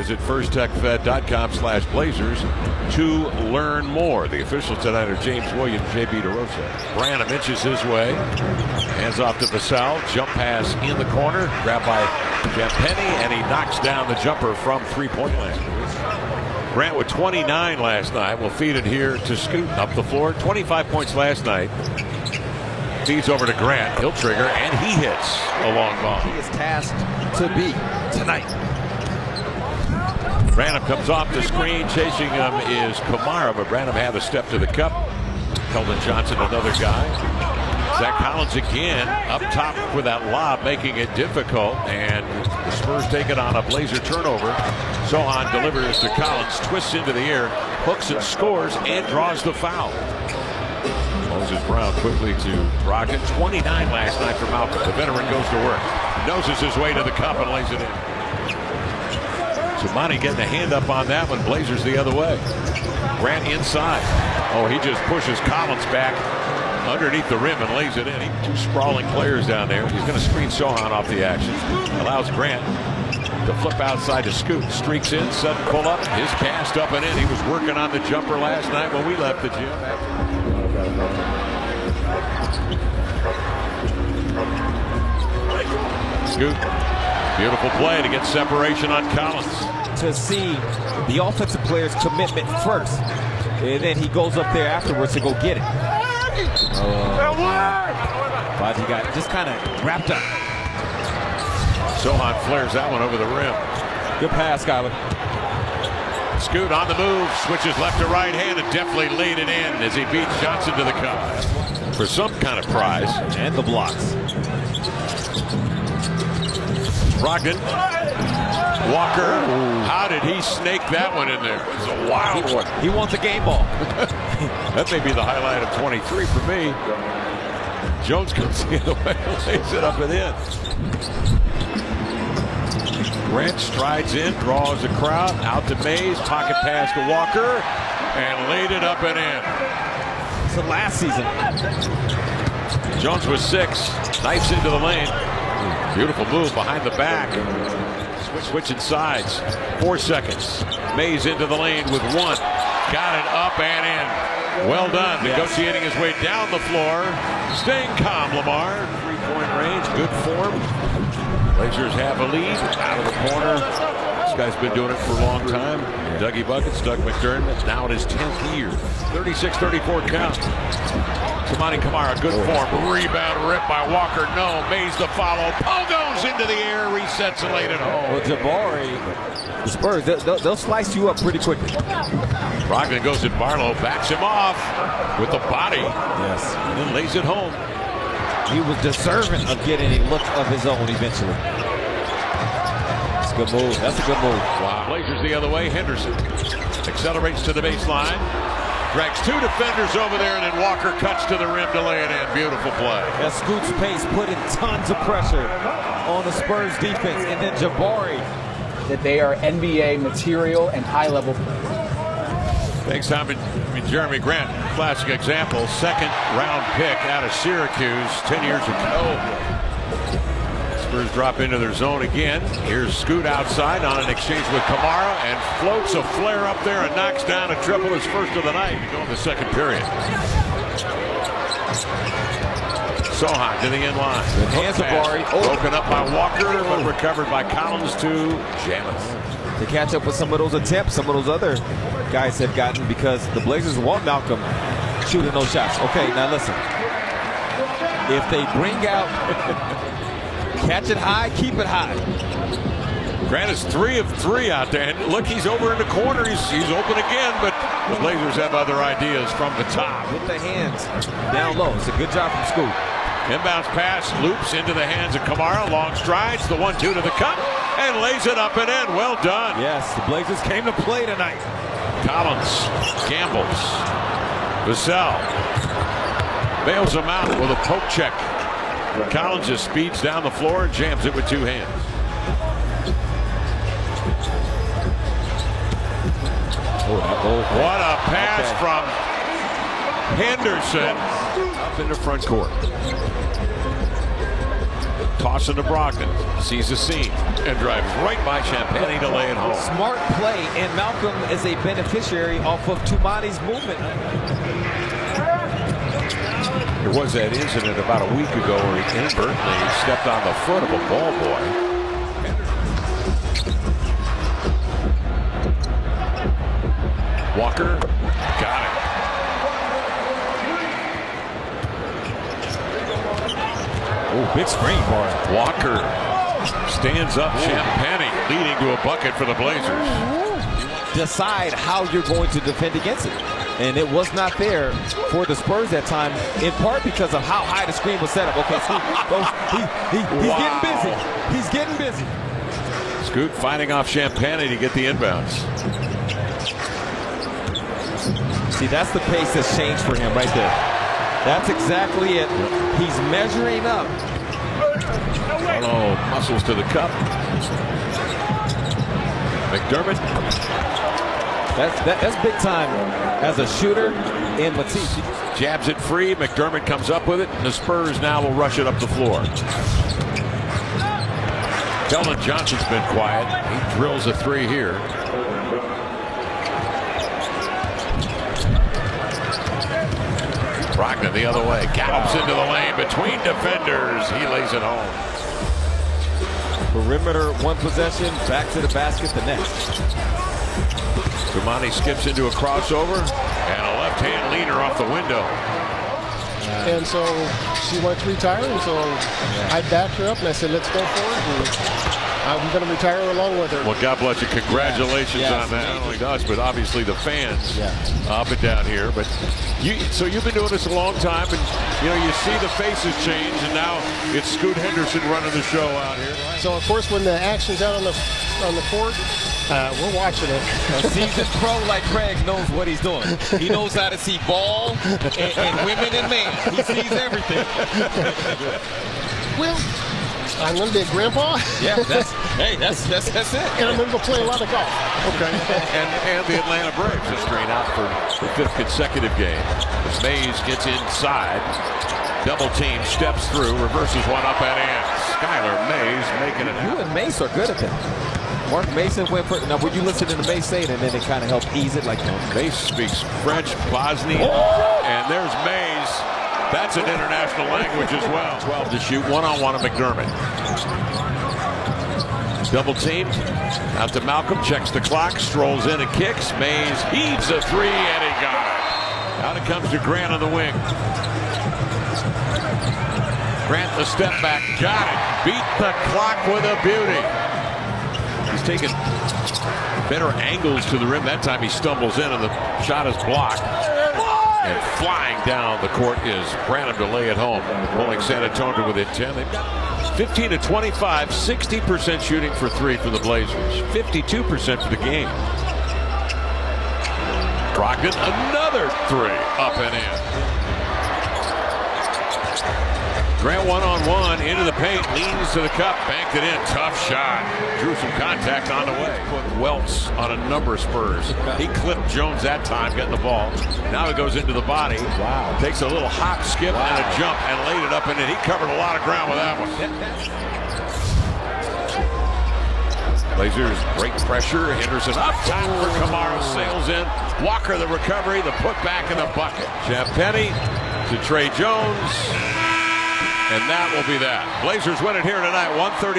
Visit firsttechfed.com/Blazers to learn more. The officials tonight are James Williams, JB DeRosa. Branham inches his way. Hands off to Vassell. Jump pass in the corner. Grabbed by Jampeni, and he knocks down the jumper from three-point land. Grant with 29 last night will feed it here to Scoot up the floor. 25 points last night. Feeds over to Grant. He'll trigger, and he hits a long ball. He is tasked to be tonight. Branham comes off the screen. Chasing him is Kamara, but Branham had a step to the cup. Keldon Johnson, another guy. Zach Collins again up top with that lob, making it difficult, and the Spurs take it on a Blazer turnover. Sohan delivers to Collins, twists into the air, hooks and scores, and draws the foul. Moses Brown quickly to Brogdon. 29 last night for Malcolm. The veteran goes to work. Noses his way to the cup and lays it in. Zamani getting a hand up on that one. Blazers the other way. Grant inside. Oh, he just pushes Collins back underneath the rim and lays it in. Two sprawling players down there. He's going to screen Sohan off the action. Allows Grant to flip outside to Scoot. Streaks in, sudden pull up. His cast up and in. He was working on the jumper last night when we left the gym. Scoot. Beautiful play to get separation on Collins. To see the offensive player's commitment first, and then he goes up there afterwards to go get it. But he got just kind of wrapped up. Sohan flares that one over the rim. Good pass, Skyler. Scoot on the move, switches left to right hand, and definitely laid it in as he beats Johnson to the cup for some kind of prize. And the blocks. Brogdon. Walker. Ooh. How did he snake that one in there? It's a wild one. He wants a game ball. That may be the highlight of 23 for me. Jones comes the other way, lays it up and in. Grant strides in, draws the crowd, out to Mays, pocket pass to Walker, and laid it up and in. So last season. Jones was 6, knifes into the lane. Beautiful move behind the back. Switching sides. 4 seconds. Mays into the lane with 1. Got it up and in. Well done. Yes. Negotiating his way down the floor. Staying calm, Lamar. 3-point range. Good form. Blazers have a lead. Out of the corner. This guy's been doing it for a long time. Dougie Buckets, Doug McDermott. Now in his 10th year. 36-34 count. Zamani Kamara, good form. Rebound ripped by Walker. No. Mays the follow. Poe goes into the air. Resets and laid it home. Well, Jabari, the Spurs, they'll slice you up pretty quickly. Brogdon goes at Barlow. Backs him off with the body. Yes. And then lays it home. He was deserving of getting a look of his own eventually. That's a good move. That's a good move. Wow. Blazers the other way. Henderson accelerates to the baseline. Drags 2 defenders over there, and then Walker cuts to the rim to lay it in. Beautiful play. That Scoot's pace put in tons of pressure on the Spurs defense. And then Jabari. That they are NBA material and high-level players. Thanks, Tom. Jeremy Grant, classic example. 2nd round pick out of Syracuse 10 years ago. Spurs drop into their zone again. Here's Scoot outside on an exchange with Kamara and floats a flare up there and knocks down a triple, his first of the night to go in the 2nd period. Sohan to the end line. Hands of Bari. Broken up by Walker, but recovered by Collins to Jamis. To catch up with some of those attempts, some of those other guys have gotten, because the Blazers want Malcolm shooting those shots. Okay, now listen. If they bring out catch it high, keep it high. Grant is 3 of 3 out there. And look, he's over in the corner. He's open again, but the Blazers have other ideas from the top. With the hands down low. It's a good job from Scoot. Inbounds pass, loops into the hands of Kamara. Long strides, the 1-2 to the cup, and lays it up and in. Well done. Yes, the Blazers came to play tonight. Collins gambles. Vassell bails him out with a poke check. Collins just speeds down the floor and jams it with 2 hands. What a pass from Henderson up in the front court. Tossing to Brogdon. Sees the seam and drives right by Champagnie to lay it home. Smart play, and Malcolm is a beneficiary off of Tumani's movement. There was that incident about a week ago where he inadvertently stepped on the foot of a ball boy. Walker got it. Oh, big screen for him. Walker stands up. Champagnie leading to a bucket for the Blazers. Decide how you're going to defend against it. And it was not there for the Spurs that time, in part because of how high the screen was set up. Okay, he's getting busy. He's getting busy. Scoot fighting off Champagnie to get the inbounds. See, that's the pace that's changed for him right there. That's exactly it. He's measuring up. Oh, muscles to the cup. McDermott. That's big time as a shooter in Matisse. Jabs it free. McDermott comes up with it, and the Spurs now will rush it up the floor. Keldon Johnson's been quiet. He drills a three here. Brogdon the other way. Gallops into the lane between defenders. He lays it home. Perimeter, one possession, back to the basket the next. Tumani skips into a crossover and a left-hand leaner off the window. And so she wanted to retire, and so I backed her up and I said, let's go for it. And I'm going to retire along with her. Well, God bless you. Congratulations on that. Not only us, but obviously the fans up and down here. But so you've been doing this a long time, and you see the faces change, and now it's Scoot Henderson running the show out here. So of course, when the action's out on the court, we're watching it. A seasoned pro like Craig knows what he's doing. He knows how to see ball and women and men. He sees everything. Well, I'm going to be a grandpa. Yeah, that's it. And I'm going to go play a lot of golf. Okay. and the Atlanta Braves just drain out for the 5th consecutive game. As Mays gets inside, double team, steps through, reverses one up and in. Skylar Mays making it happen. You and Mace are good at that. Mark Mason went for now. Would you listen to the Mace say it, and then it kind of helped ease it like that? Mace speaks French, Bosnian, and there's Mays. That's an international language as well. 12 to shoot, one-on-one of McDermott. Double team, out to Malcolm, checks the clock, strolls in and kicks. Mays heaves a three, and he got it. Out it comes to Grant on the wing. Grant the step back, got it. Beat the clock with a beauty. He's taking better angles to the rim. That time he stumbles in and the shot is blocked. And flying down the court is Branham to lay it home. Pulling San Antonio within 10. They've got 15 to 25, 60% shooting for three for the Blazers. 52% for the game. Brogdon, another three, up and in. Grant one-on-one into the paint, leans to the cup, banked it in, tough shot. Drew some contact on the way. Put Welts on a number of Spurs. He clipped Jones that time, getting the ball. Now he goes into the body. Wow. Takes a little hop, skip, and a jump, and laid it up and in. He covered a lot of ground with that one. Blazers break pressure. Henderson up top for Kamara, sails in. Walker the recovery, the putback, and the bucket. Champagnie to Trey Jones. And that will be that. Blazers win it here tonight, 130.